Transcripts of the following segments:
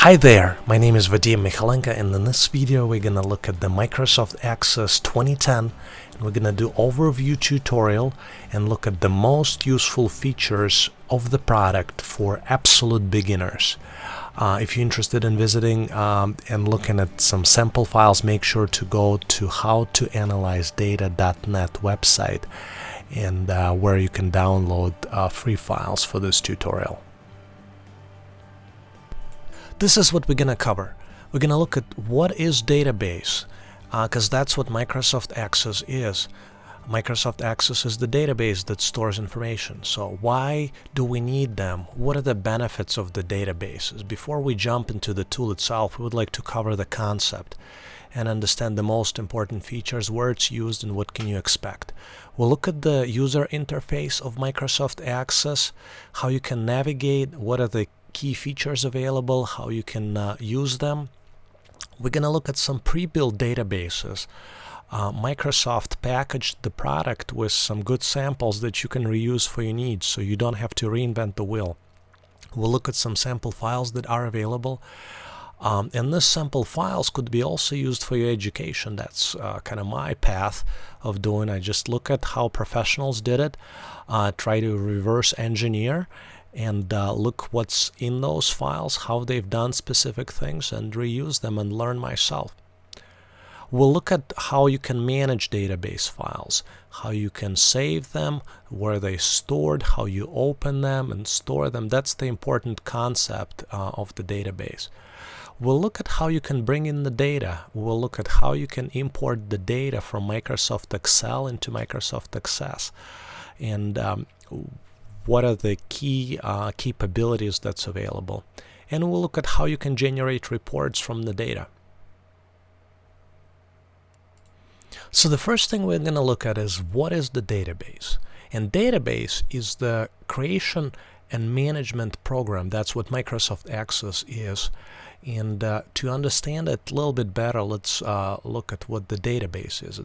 Hi there, my name is Vadim Michalenko, and in this video we're going to look at the Microsoft Access 2010, and we're going to do overview tutorial and look at the most useful features of the product for absolute beginners. If you're interested in visiting and looking at some sample files, make sure to go to howtoanalyzedata.net website and where you can download free files for this tutorial. This is what we're going to cover. We're going to look at what is database, because that's what Microsoft Access is. Microsoft Access is the database that stores information. So why do we need them? What are the benefits of the databases? Before we jump into the tool itself, we would like to cover the concept and understand the most important features, where it's used, and what can you expect. We'll look at the user interface of Microsoft Access, how you can navigate, what are the key features available, how you can use them. We're going to look at some pre-built databases. Microsoft packaged the product with some good samples that you can reuse for your needs, so you don't have to reinvent the wheel. We'll look at some sample files that are available. And these sample files could be also used for your education. That's kind of my path of doing. I just look at how professionals did it, try to reverse engineer, and look what's in those files, how they've done specific things, and reuse them and learn myself. We'll look at how you can manage database files, how you can save them, where they're stored, how you open them and store them. That's the important concept of the database. We'll look at how you can bring in the data. We'll look at how you can import the data from Microsoft Excel into Microsoft Access, and what are the key capabilities that's available. And we'll look at how you can generate reports from the data. So the first thing we're going to look at is what is the database. And database is the creation and management program. That's what Microsoft Access is. And to understand it a little bit better, let's look at what the database is.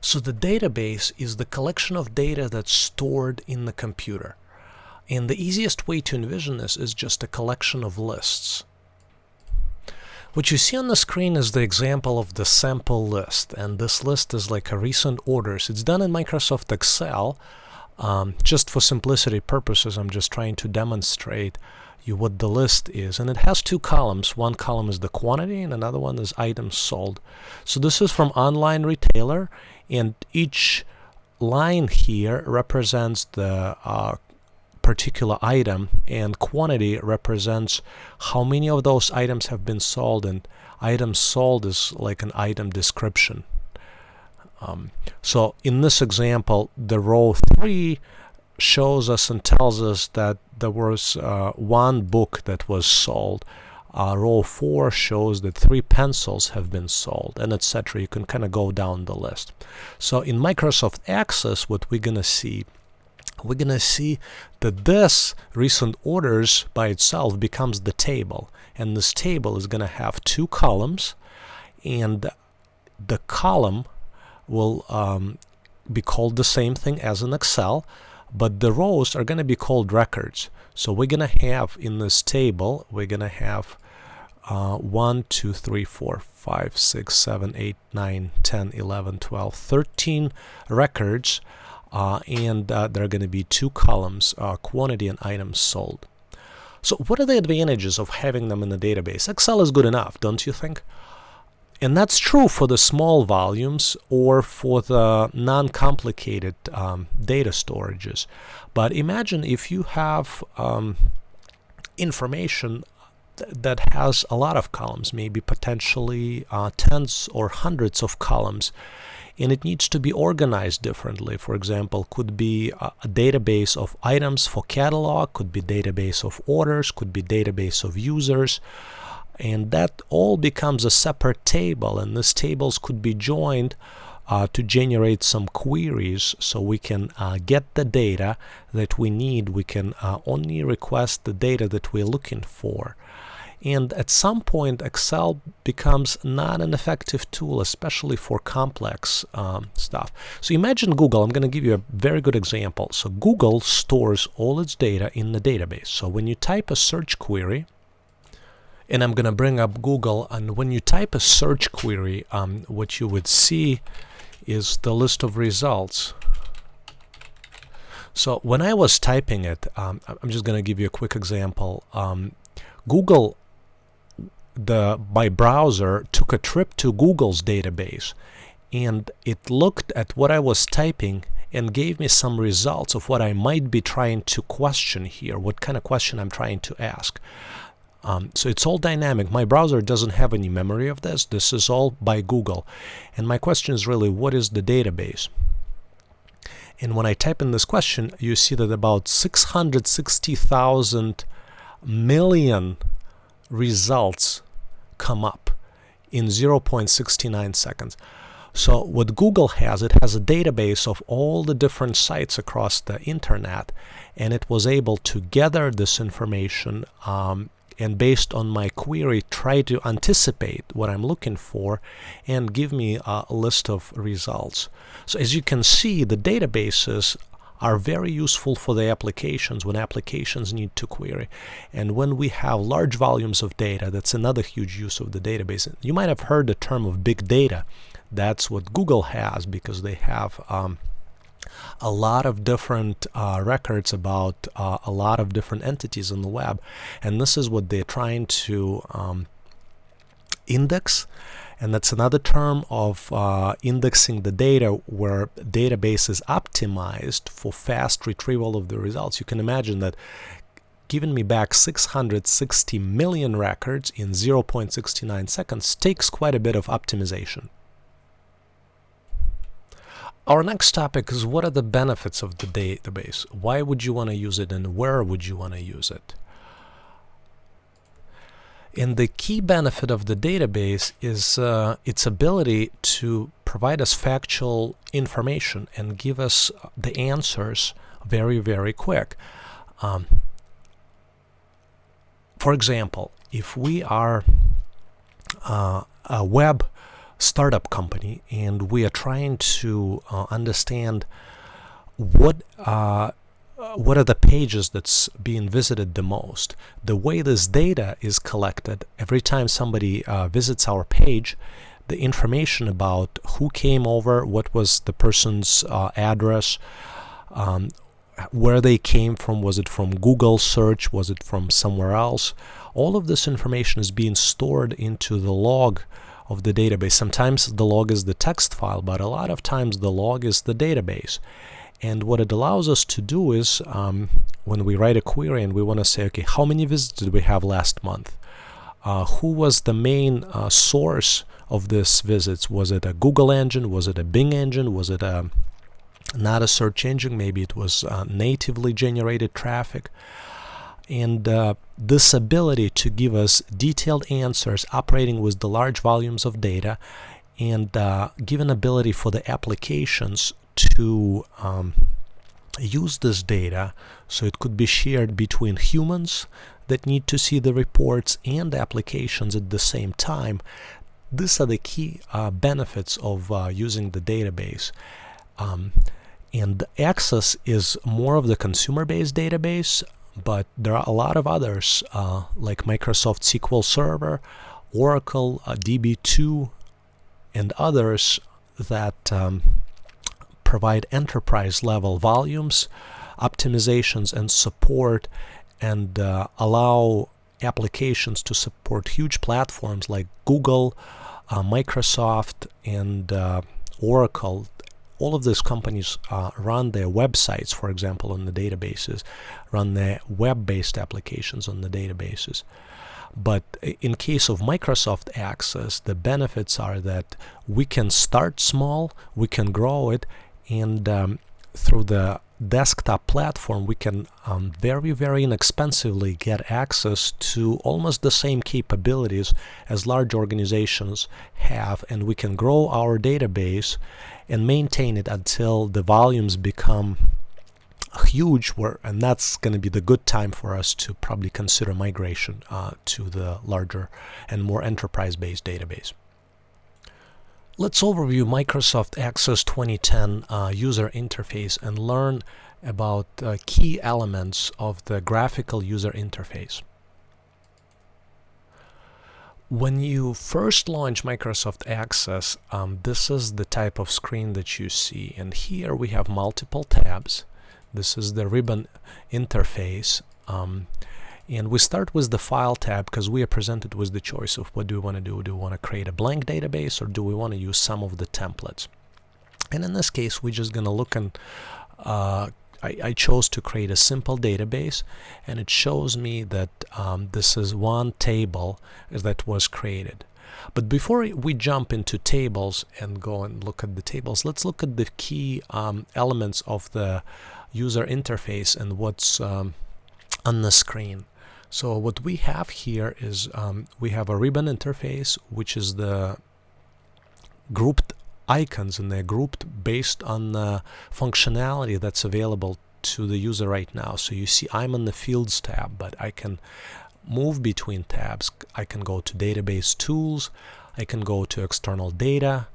So the database is the collection of data that's stored in the computer. And the easiest way to envision this is just a collection of lists. What you see on the screen is the example of the sample list, and this list is like a recent orders. It's done in Microsoft Excel. Just for simplicity purposes, I'm just trying to demonstrate you what the list is, and it has two columns. One column is the quantity and another one is items sold. So this is from online retailer, and each line here represents the particular item, and quantity represents how many of those items have been sold, and items sold is like an item description. So in this example, the row 3 shows us and tells us that there was one book that was sold. Row 4 shows that 3 pencils have been sold, and etc. You can kind of go down the list. So in Microsoft Access, what we're going to see that this recent orders by itself becomes the table, and this table is going to have 2 columns, and the column will be called the same thing as in Excel, but the rows are going to be called records. So we're going to have in this table, we're going to have 1, 2, 3, 4, 5, 6, 7, 8, 9, 10, 11, 12, 13 records, and there are going to be 2 columns, quantity and items sold. So what are the advantages of having them in the database? Excel is good enough, don't you think? And that's true for the small volumes or for the non-complicated data storages. But imagine if you have information that has a lot of columns, maybe potentially tens or hundreds of columns, and it needs to be organized differently. For example, could be a database of items for catalog, could be database of orders, could be database of users. And that all becomes a separate table, and these tables could be joined to generate some queries, so we can get the data that we need. We can only request the data that we're looking for. And at some point, Excel becomes not an effective tool, especially for complex stuff. So imagine Google. I'm going to give you a very good example. So Google stores all its data in the database. So when you type a search query, and I'm gonna bring up Google, and when you type a search query, what you would see is the list of results. So when I was typing it, I'm just gonna give you a quick example. Google, my browser took a trip to Google's database, and it looked at what I was typing and gave me some results of what I might be trying to question here, what kind of question I'm trying to ask. So it's all dynamic. My browser doesn't have any memory of this. This is all by Google. And my question is really, what is the database? And when I type in this question, you see that about 660,000 million results come up in 0.69 seconds. So what Google has, it has a database of all the different sites across the internet, and it was able to gather this information and based on my query try to anticipate what I'm looking for and give me a list of results. So as you can see, the databases are very useful for the applications when applications need to query. And when we have large volumes of data, that's another huge use of the database. You might have heard the term of big data. That's what Google has, because they have a lot of different records about a lot of different entities on the web, and this is what they're trying to index. And that's another term of indexing the data, where database is optimized for fast retrieval of the results. You can imagine that giving me back 660 million records in 0.69 seconds takes quite a bit of optimization. Our next topic is, what are the benefits of the database? Why would you want to use it, and where would you want to use it? And the key benefit of the database is its ability to provide us factual information and give us the answers very, very quick. For example, if we are a web startup company and we are trying to understand what are the pages that's being visited the most, the way this data is collected, every time somebody visits our page, the information about who came over, what was the person's address, where they came from, was it from Google search, was it from somewhere else, all of this information is being stored into the log of the database. Sometimes the log is the text file, but a lot of times the log is the database. And what it allows us to do is, when we write a query and we want to say, okay, how many visits did we have last month? Who was the main source of this visits? Was it a Google engine? Was it a Bing engine? Was it not a search engine? Maybe it was natively generated traffic. And this ability to give us detailed answers operating with the large volumes of data, and give an ability for the applications to use this data so it could be shared between humans that need to see the reports and applications at the same time. These are the key benefits of using the database. And Access is more of the consumer-based database, but there are a lot of others like Microsoft SQL Server, Oracle, DB2, and others that provide enterprise-level volumes, optimizations, and support, and allow applications to support huge platforms like Google, Microsoft, and Oracle. All of these companies run their websites, for example, on the databases, run their web-based applications on the databases. But in case of Microsoft Access, the benefits are that we can start small, we can grow it, and through the desktop platform we can very, very inexpensively get access to almost the same capabilities as large organizations have, and we can grow our database and maintain it until the volumes become huge, and that's going to be the good time for us to probably consider migration to the larger and more enterprise-based database. Let's overview Microsoft Access 2010 user interface and learn about key elements of the graphical user interface. When you first launch Microsoft Access, this is the type of screen that you see. And here we have multiple tabs. This is the ribbon interface. And we start with the File tab because we are presented with the choice of what do we want to do. Do we want to create a blank database, or do we want to use some of the templates? And in this case, we're just going to look and I chose to create a simple database, and it shows me that this is one table that was created. But before we jump into tables and go and look at the tables, let's look at the key elements of the user interface and what's on the screen. So what we have here is we have a ribbon interface, which is the grouped icons, and they're grouped based on the functionality that's available to the user right now. So you see I'm in the Fields tab, but I can move between tabs. I can go to Database Tools, I can go to External Data,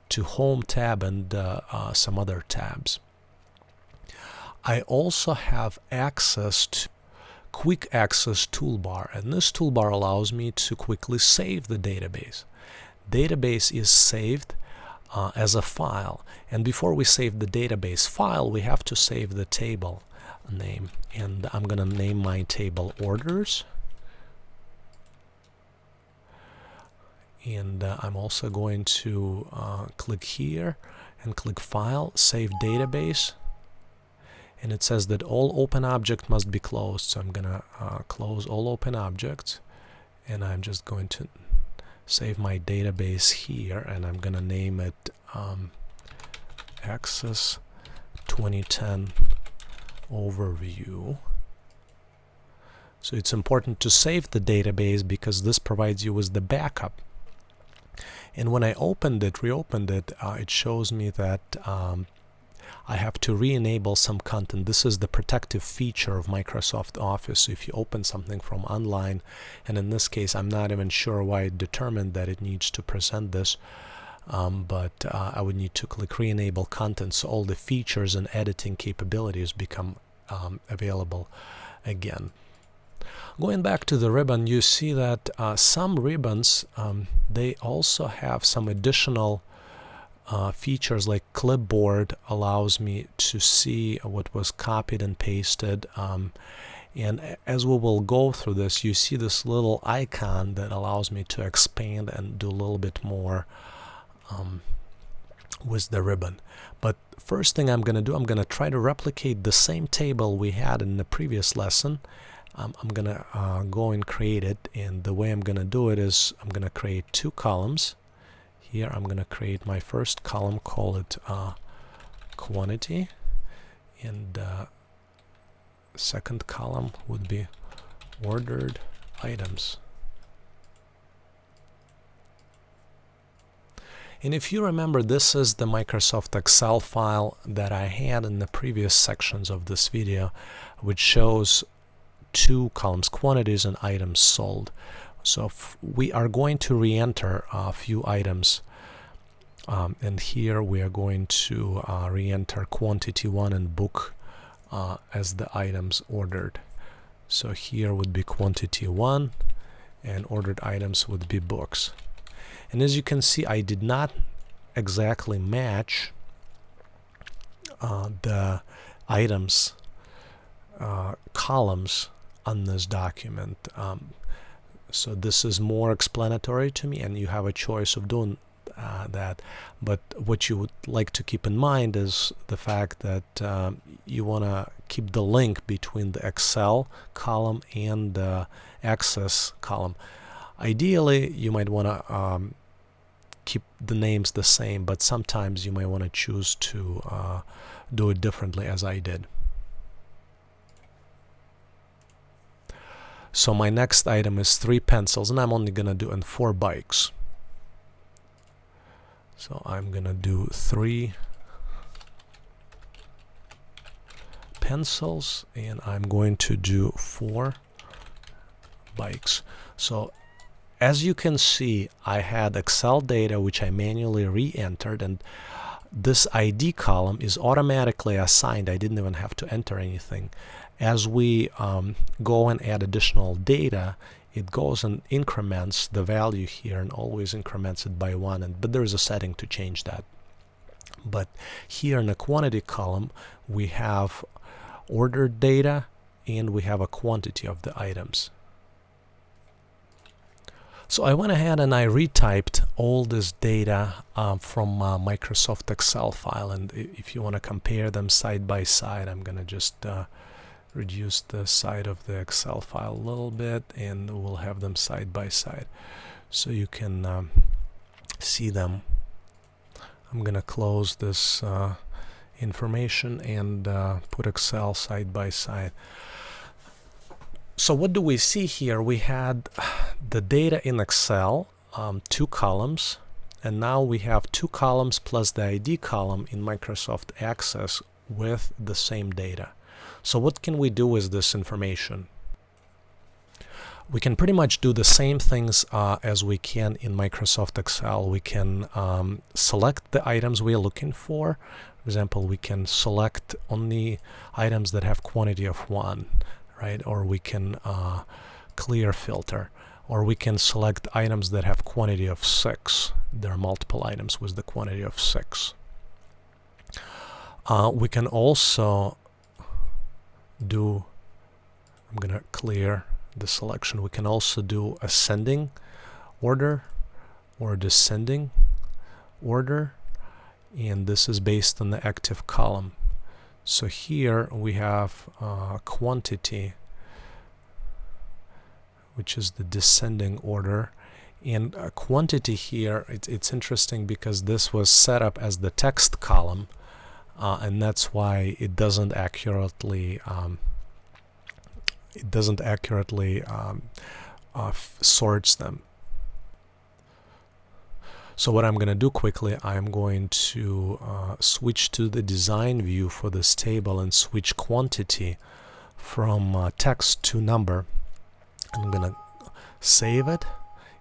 to Home tab, and some other tabs. I also have access to Quick Access toolbar, and this toolbar allows me to quickly save the database. Database is saved as a file, and before we save the database file, we have to save the table name, and I'm going to name my table Orders, and I'm also going to click here and click File, Save Database, and it says that all open object must be closed, so I'm going to close all open objects, and I'm just going to save my database here, and I'm gonna name it Access 2010 Overview. So it's important to save the database because this provides you with the backup. And when I reopened it, it shows me that I have to re-enable some content. This is the protective feature of Microsoft Office. So if you open something from online, and in this case I'm not even sure why it determined that it needs to present this, but I would need to click re-enable content, so all the features and editing capabilities become available again. Going back to the ribbon, you see that some ribbons they also have some additional features, like clipboard allows me to see what was copied and pasted, and as we will go through this, you see this little icon that allows me to expand and do a little bit more with the ribbon. But first thing I'm going to do, I'm going to try to replicate the same table we had in the previous lesson. I'm going to go and create it, and the way I'm going to do it is I'm going to create two columns. Here I'm going to create my first column, call it quantity, and second column would be ordered items. And if you remember, this is the Microsoft Excel file that I had in the previous sections of this video, which shows two columns, quantities and items sold. So we are going to re-enter a few items, and here we are going to re-enter quantity 1 and book as the items ordered. So here would be quantity 1, and ordered items would be books. And as you can see, I did not exactly match the items columns on this document. So this is more explanatory to me, and you have a choice of doing that. But what you would like to keep in mind is the fact that you want to keep the link between the Excel column and the Access column. Ideally, you might want to keep the names the same, but sometimes you might want to choose to do it differently, as I did. So my next item is 3 pencils, and I'm only going to do in 4 bikes. So I'm going to do 3 pencils, and I'm going to do 4 bikes. So as you can see, I had Excel data which I manually re-entered, and this ID column is automatically assigned. I didn't even have to enter anything. As we go and add additional data, it goes and increments the value here and always increments it by 1, but there is a setting to change that. But here in the quantity column we have ordered data and we have a quantity of the items. So I went ahead and I retyped all this data from Microsoft Excel file, and if you want to compare them side by side, I'm gonna just reduce the size of the Excel file a little bit, and we'll have them side by side so you can see them. I'm gonna close this information and put Excel side by side. So what do we see here? We had the data in Excel, 2 columns, and now we have 2 columns plus the ID column in Microsoft Access with the same data. So what can we do with this information? We can pretty much do the same things as we can in Microsoft Excel. We can select the items we are looking for. For example, we can select only items that have quantity of 1. Right? Or we can clear filter, or we can select items that have quantity of 6. There are multiple items with the quantity of 6. We can also do, I'm gonna clear the selection, we can also do ascending order or descending order, and this is based on the active column. So here we have quantity, which is the descending order, and quantity here, it's interesting because this was set up as the text column, and that's why it doesn't accurately sorts them. So what I'm going to do quickly, I'm going to switch to the design view for this table and switch quantity from text to number. I'm going to save it,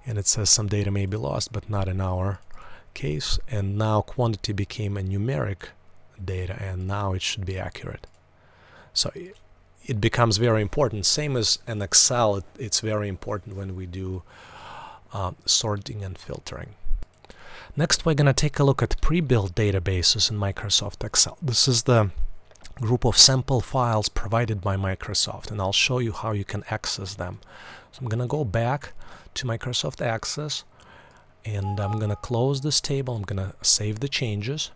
and it says some data may be lost, but not in our case. And now quantity became a numeric data, and now it should be accurate. So it becomes very important. Same as in Excel, it's very important when we do sorting and filtering. Next, we're going to take a look at pre-built databases in Microsoft Excel. This is the group of sample files provided by Microsoft, and I'll show you how you can access them. So I'm going to go back to Microsoft Access, and I'm going to close this table. I'm going to save the changes,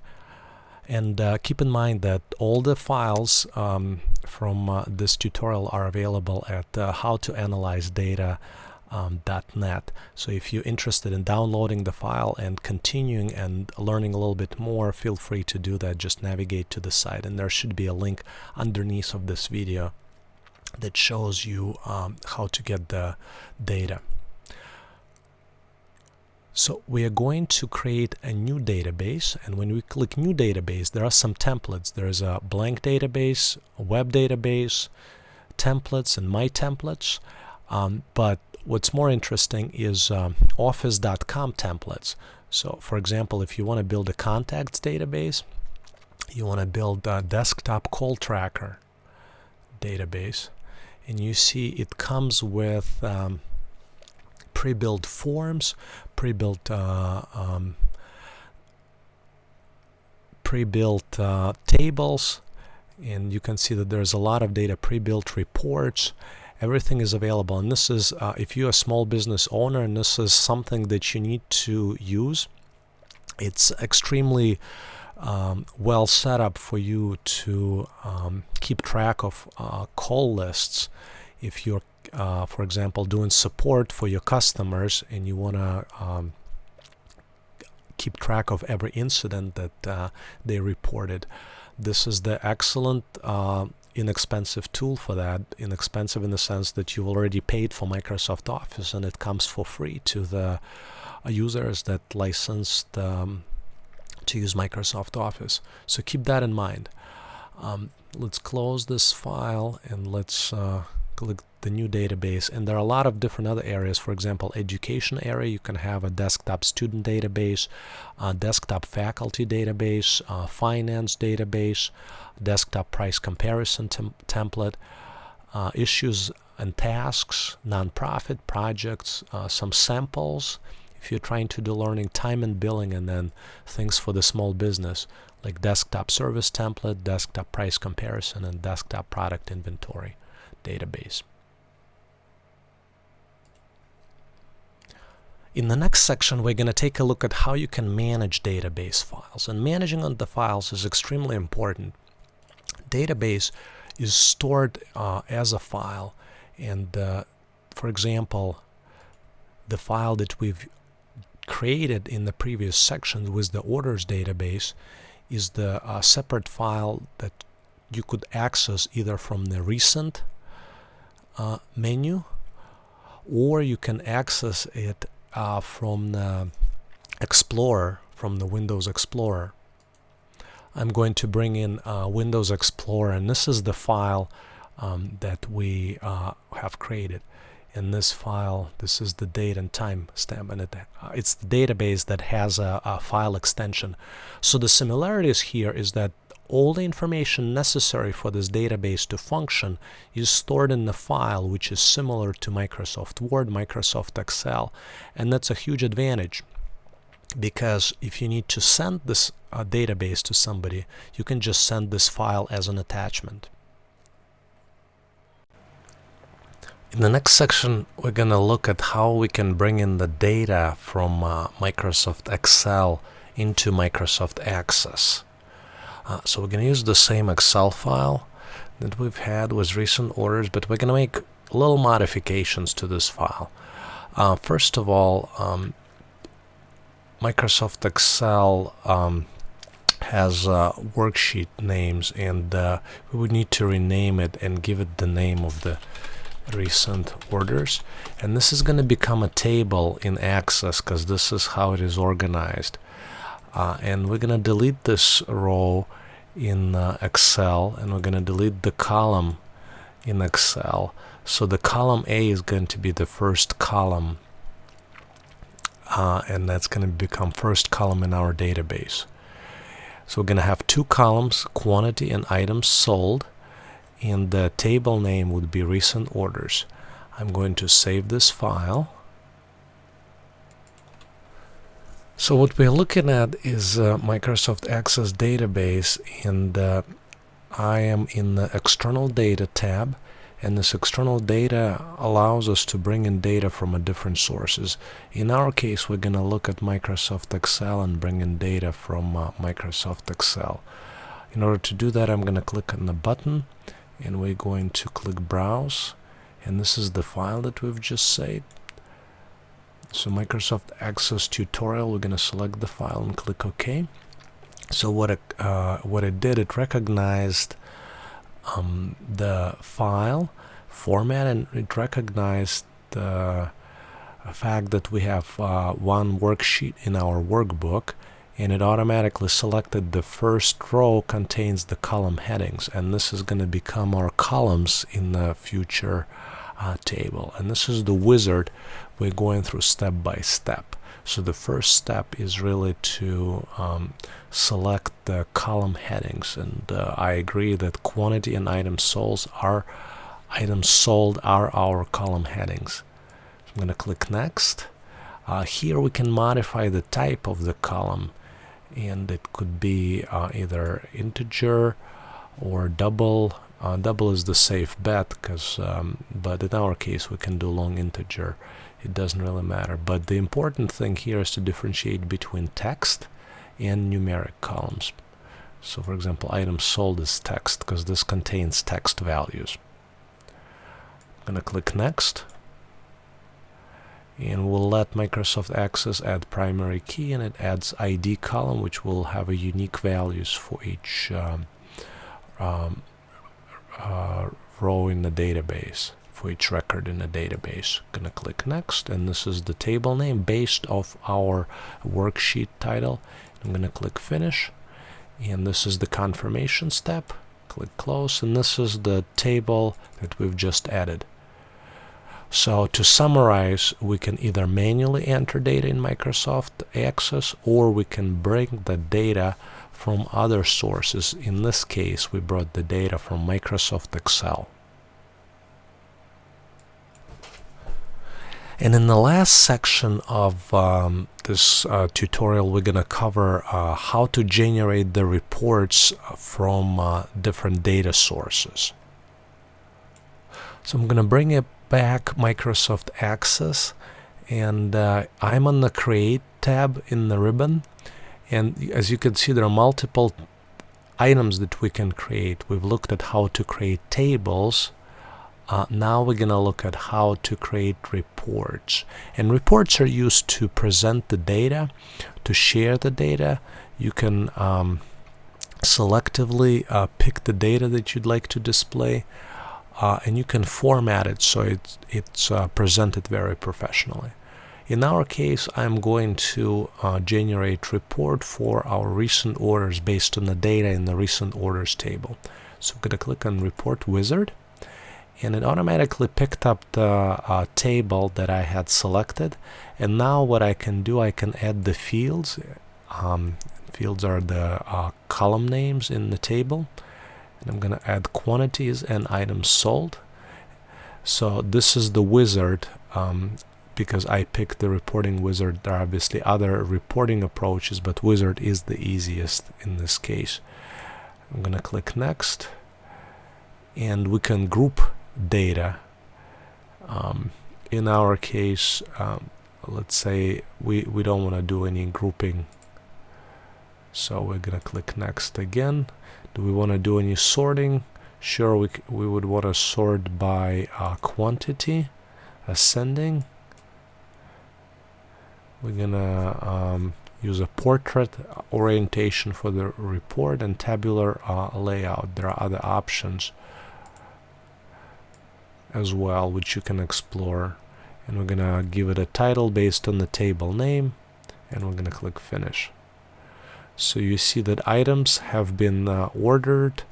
and keep in mind that all the files from this tutorial are available at howtoanalyzedata.net. So if you're interested in downloading the file and continuing and learning a little bit more, feel free to do that. Just navigate to the site, and there should be a link underneath of this video that shows you how to get the data. So we are going to create a new database, and when we click new database, there are some templates. There is a blank database, a web database, templates, and my templates. But what's more interesting is office.com templates. So for example, if you want to build a contacts database, you want to build a desktop call tracker database, and you see it comes with pre-built forms, pre-built tables, and you can see that there's a lot of data, pre-built reports. Everything is available, and this is if you're a small business owner and this is something that you need to use, it's extremely well set up for you to keep track of call lists. If you're for example doing support for your customers and you want to keep track of every incident that they reported, this is the excellent inexpensive tool for that. Inexpensive in the sense that you've already paid for Microsoft Office, and it comes for free to the users that licensed to use Microsoft Office. So keep that in mind. Let's close this file and let's click the new database, and there are a lot of different other areas. For example, education area, you can have a desktop student database, desktop faculty database, finance database, desktop price comparison template, issues and tasks, nonprofit projects, some samples if you're trying to do learning, time and billing, and then things for the small business like desktop service template, desktop price comparison, and desktop product inventory database. In the next section, we're going to take a look at how you can manage database files. And managing on the files is extremely important. Database is stored as a file, and for example, the file that we've created in the previous section with the orders database is the separate file that you could access either from the recent menu, or you can access it from the Explorer, from the Windows Explorer. I'm going to bring in Windows Explorer, and this is the file that we have created. In this file, this is the date and time stamp, and it's the database that has a file extension. So the similarities here is that all the information necessary for this database to function is stored in the file, which is similar to Microsoft Word, Microsoft Excel, and that's a huge advantage, because if you need to send this database to somebody, you can just send this file as an attachment. In the next section, we're going to look at how we can bring in the data from Microsoft Excel into Microsoft Access. So we're going to use the same Excel file that we've had with recent orders, but we're going to make little modifications to this file. First of all, Microsoft Excel has worksheet names, and we would need to rename it and give it the name of the recent orders, and this is going to become a table in Access because this is how it is organized. And we're going to delete this row in Excel, and we're going to delete the column in Excel. So the column A is going to be the first column, and that's going to become first column in our database. So we're going to have two columns, quantity and items sold, and the table name would be recent orders. I'm going to save this file. So what we're looking at is Microsoft Access database, and I am in the external data tab, and this external data allows us to bring in data from different sources. In our case, we're going to look at Microsoft Excel and bring in data from Microsoft Excel. In order to do that, I'm going to click on the button, and we're going to click Browse, and this is the file that we've just saved. So Microsoft Access tutorial, we're going to select the file and click OK. So what it did, it recognized the file format, and it recognized the fact that we have one worksheet in our workbook, and it automatically selected the first row contains the column headings, and this is going to become our columns in the future table. And this is the wizard we're going through step by step. So the first step is really to select the column headings, and I agree that quantity and items sold are our column headings. I'm going to click Next. Here we can modify the type of the column, and it could be either integer or double. Double is the safe bet, but in our case we can do long integer. It doesn't really matter. But the important thing here is to differentiate between text and numeric columns. So for example, items sold is text because this contains text values. I'm going to click Next, and we'll let Microsoft Access add primary key, and it adds ID column, which will have a unique values for each row in the database, for each record in the database. I'm gonna click Next, and this is the table name based off our worksheet title. I'm gonna click Finish, and this is the confirmation step. Click Close, and this is the table that we've just added. So to summarize, we can either manually enter data in Microsoft Access, or we can bring the data from other sources. In this case, we brought the data from Microsoft Excel. And in the last section of this tutorial, we're going to cover how to generate the reports from different data sources. So I'm going to bring it back Microsoft Access, and I'm on the Create tab in the ribbon. And as you can see, there are multiple items that we can create. We've looked at how to create tables. Now we're going to look at how to create reports. And reports are used to present the data, to share the data. You can selectively pick the data that you'd like to display, and you can format it so it's presented very professionally. In our case, I'm going to generate report for our recent orders based on the data in the recent orders table. So I'm going to click on Report Wizard, and it automatically picked up the table that I had selected. And now what I can do, I can add the fields. Fields are the column names in the table. And I'm going to add quantities and items sold. So this is the wizard. Because I picked the reporting wizard. There are obviously other reporting approaches, but wizard is the easiest in this case. I'm going to click next, and we can group data. In our case, let's say we don't want to do any grouping, so we're going to click next again. Do we want to do any sorting? Sure, we would want to sort by quantity, ascending. We're gonna use a portrait orientation for the report and tabular layout. There are other options as well which you can explore. And we're gonna give it a title based on the table name, and we're gonna click finish. So you see that items have been ordered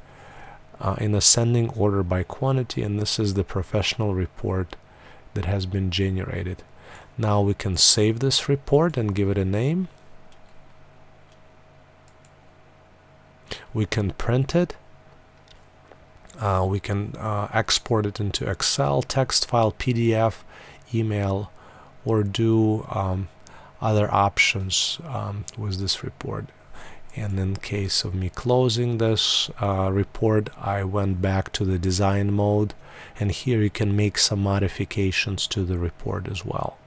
in ascending order by quantity, and this is the professional report that has been generated. Now we can save this report and give it a name. We can print it. We can export it into Excel, text file, PDF, email, or do other options with this report. And in case of me closing this report, I went back to the design mode, and here you can make some modifications to the report as well.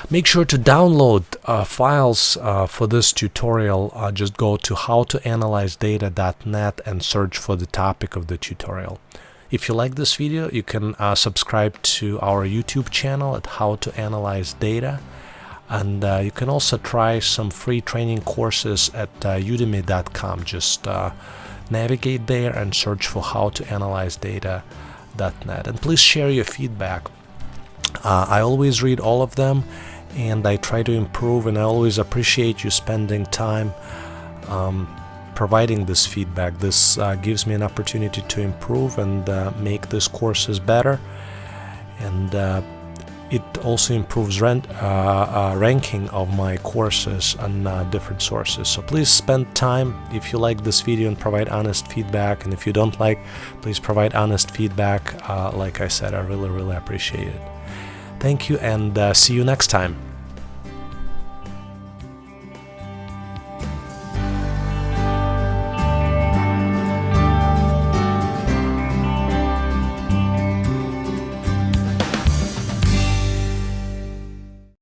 Make sure to download files for this tutorial. Just go to howtoanalyzedata.net and search for the topic of the tutorial. If you like this video, you can subscribe to our YouTube channel at How to Analyze Data. And you can also try some free training courses at udemy.com. Just navigate there and search for howtoanalyzedata.net. And please share your feedback. I always read all of them, and I try to improve, and I always appreciate you spending time providing this feedback. This gives me an opportunity to improve and make these courses better, and it also improves ranking of my courses on different sources. So please spend time if you like this video and provide honest feedback, and if you don't like, please provide honest feedback. Like I said, I really appreciate it. Thank you, and see you next time.